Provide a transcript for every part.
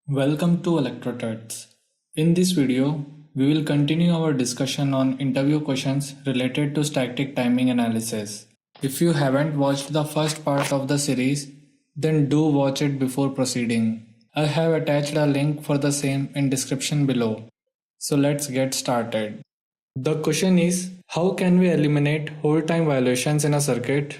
Welcome to ElectroTuts. In this video, we will continue our discussion on interview questions related to static timing analysis. If you haven't watched the first part of the series, then do watch it before proceeding. I have attached a link for the same in description below. So let's get started. The question is, how can we eliminate hold time violations in a circuit?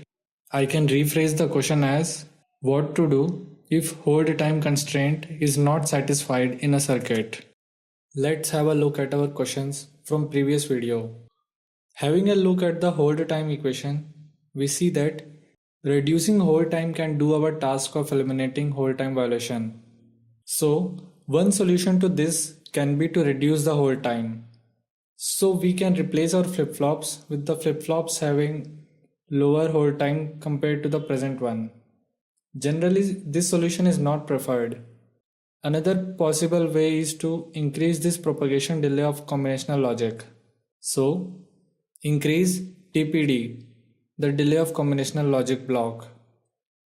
I can rephrase the question as, what to do if hold time constraint is not satisfied in a circuit. Let's have a look at our questions from previous video. Having a look at the hold time equation, we see that reducing hold time can do our task of eliminating hold time violation. So, one solution to this can be to reduce the hold time. So we can replace our flip-flops with the flip-flops having lower hold time compared to the present one. Generally, this solution is not preferred. Another possible way is to increase this propagation delay of combinational logic. So, increase TPD, the delay of combinational logic block.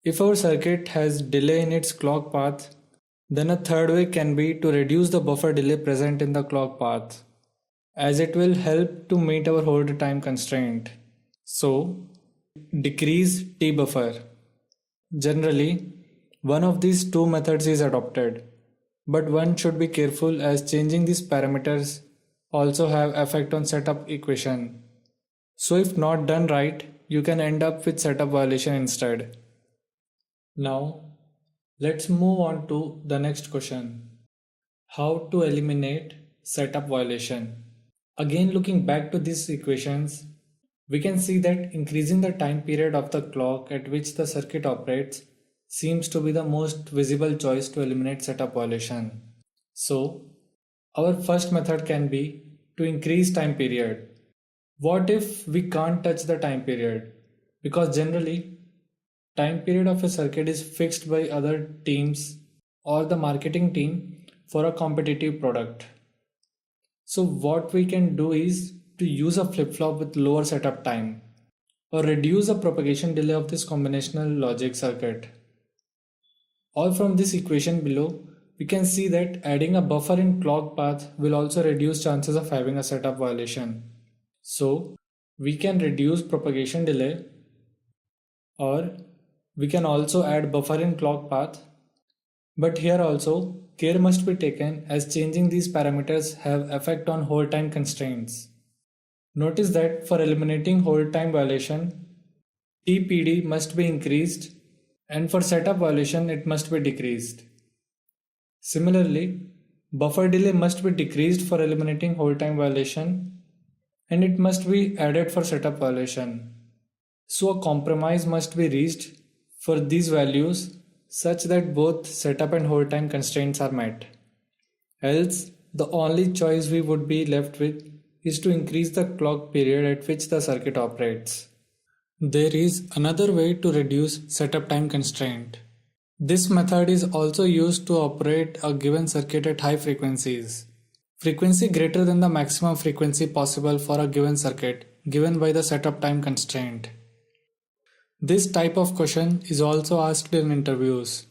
If our circuit has delay in its clock path, then a third way can be to reduce the buffer delay present in the clock path, as it will help to meet our hold time constraint. So, decrease T buffer. Generally, one of these two methods is adopted, but one should be careful as changing these parameters also have effect on setup equation. So if not done right, you can end up with setup violation instead. Now, let's move on to the next question. How to eliminate setup violation? Again, looking back to these equations, we can see that increasing the time period of the clock at which the circuit operates seems to be the most visible choice to eliminate setup violation. So, our first method can be to increase time period. What if we can't touch the time period? Because generally, time period of a circuit is fixed by other teams or the marketing team for a competitive product. So what we can do is to use a flip-flop with lower setup time or reduce the propagation delay of this combinational logic circuit. Or from this equation below, we can see that adding a buffer in clock path will also reduce chances of having a setup violation. So we can reduce propagation delay, or we can also add buffer in clock path. But here also care must be taken as changing these parameters have effect on hold time constraints. Notice that for eliminating hold time violation, TPD must be increased, and for setup violation it must be decreased. Similarly, buffer delay must be decreased for eliminating hold time violation, and it must be added for setup violation. So a compromise must be reached for these values such that both setup and hold time constraints are met. Else, the only choice we would be left with is to increase the clock period at which the circuit operates. There is another way to reduce setup time constraint. This method is also used to operate a given circuit at high frequencies. Frequency greater than the maximum frequency possible for a given circuit given by the setup time constraint. This type of question is also asked in interviews.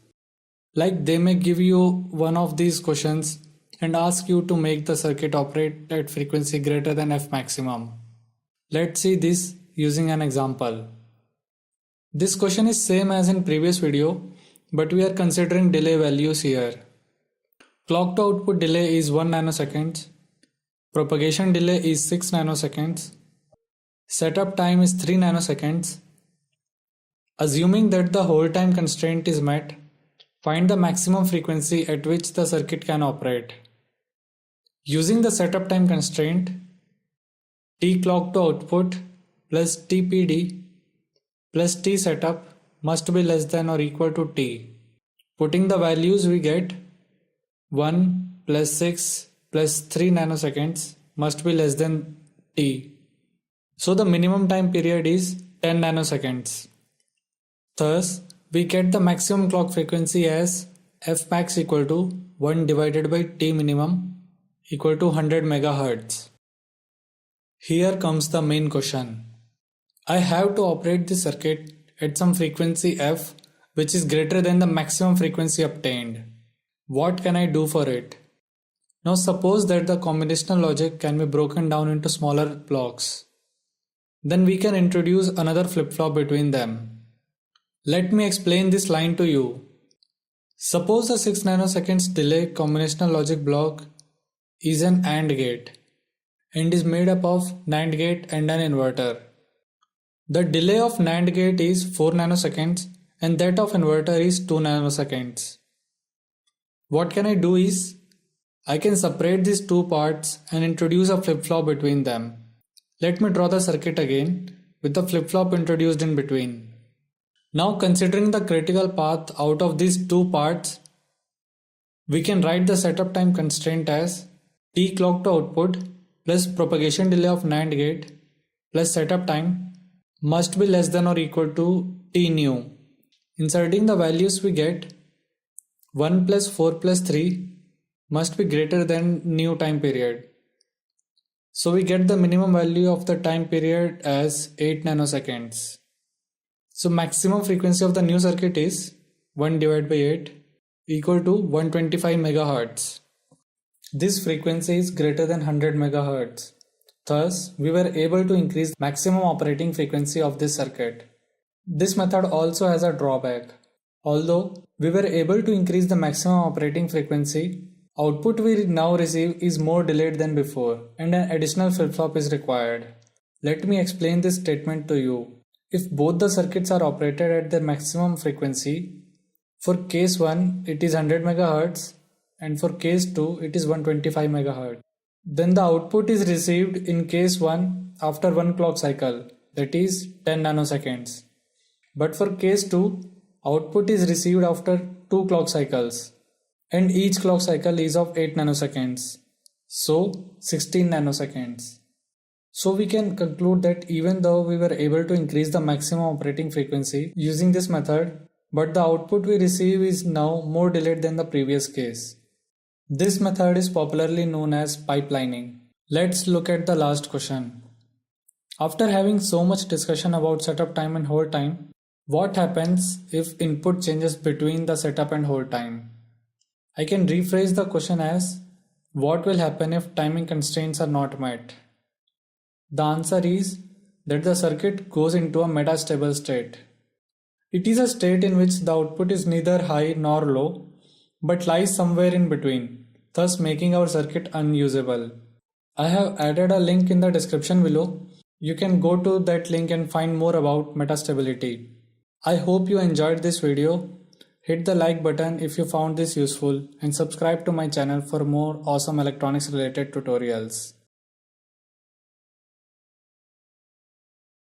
Like they may give you one of these questions and ask you to make the circuit operate at frequency greater than F maximum. Let's see this using an example. This question is same as in previous video, but we are considering delay values here. Clock to output delay is 1 nanosecond, propagation delay is 6 nanoseconds, setup time is 3 nanoseconds. Assuming that the hold time constraint is met, find the maximum frequency at which the circuit can operate. Using the setup time constraint, T clock to output plus TPD plus T setup must be less than or equal to T. Putting the values we get 1 plus 6 plus 3 nanoseconds must be less than T. So the minimum time period is 10 nanoseconds. Thus, we get the maximum clock frequency as Fmax equal to 1 divided by T minimum equal to 100 MHz. Here comes the main question. I have to operate the circuit at some frequency F which is greater than the maximum frequency obtained. What can I do for it? Now suppose that the combinational logic can be broken down into smaller blocks. Then we can introduce another flip-flop between them. Let me explain this line to you. Suppose the 6 nanoseconds delay combinational logic block is an AND gate and is made up of NAND gate and an inverter. The delay of NAND gate is 4 nanoseconds and that of inverter is 2 nanoseconds. What can I do is, I can separate these two parts and introduce a flip-flop between them. Let me draw the circuit again with the flip-flop introduced in between. Now considering the critical path out of these two parts, we can write the setup time constraint as T clock to output plus propagation delay of NAND gate plus setup time must be less than or equal to T new. Inserting the values we get 1 plus 4 plus 3 must be greater than new time period. So we get the minimum value of the time period as 8 nanoseconds. So maximum frequency of the new circuit is 1 divided by 8 equal to 125 megahertz. This frequency is greater than 100 megahertz. Thus, we were able to increase maximum operating frequency of this circuit. This method also has a drawback. Although we were able to increase the maximum operating frequency, output we now receive is more delayed than before and an additional flip-flop is required. Let me explain this statement to you. If both the circuits are operated at their maximum frequency, for case 1 it is 100 MHz and for case 2 it is 125 MHz. Then the output is received in case 1 after 1 clock cycle, that is 10 nanoseconds. But for case 2, output is received after 2 clock cycles and each clock cycle is of 8 nanoseconds, so 16 nanoseconds. So we can conclude that even though we were able to increase the maximum operating frequency using this method, but the output we receive is now more delayed than the previous case. This method is popularly known as pipelining. Let's look at the last question. After having so much discussion about setup time and hold time, what happens if input changes between the setup and hold time? I can rephrase the question as, what will happen if timing constraints are not met? The answer is that the circuit goes into a metastable state. It is a state in which the output is neither high nor low, but lies somewhere in between, thus making our circuit unusable. I have added a link in the description below. You can go to that link and find more about metastability. I hope you enjoyed this video. Hit the like button if you found this useful and subscribe to my channel for more awesome electronics related tutorials.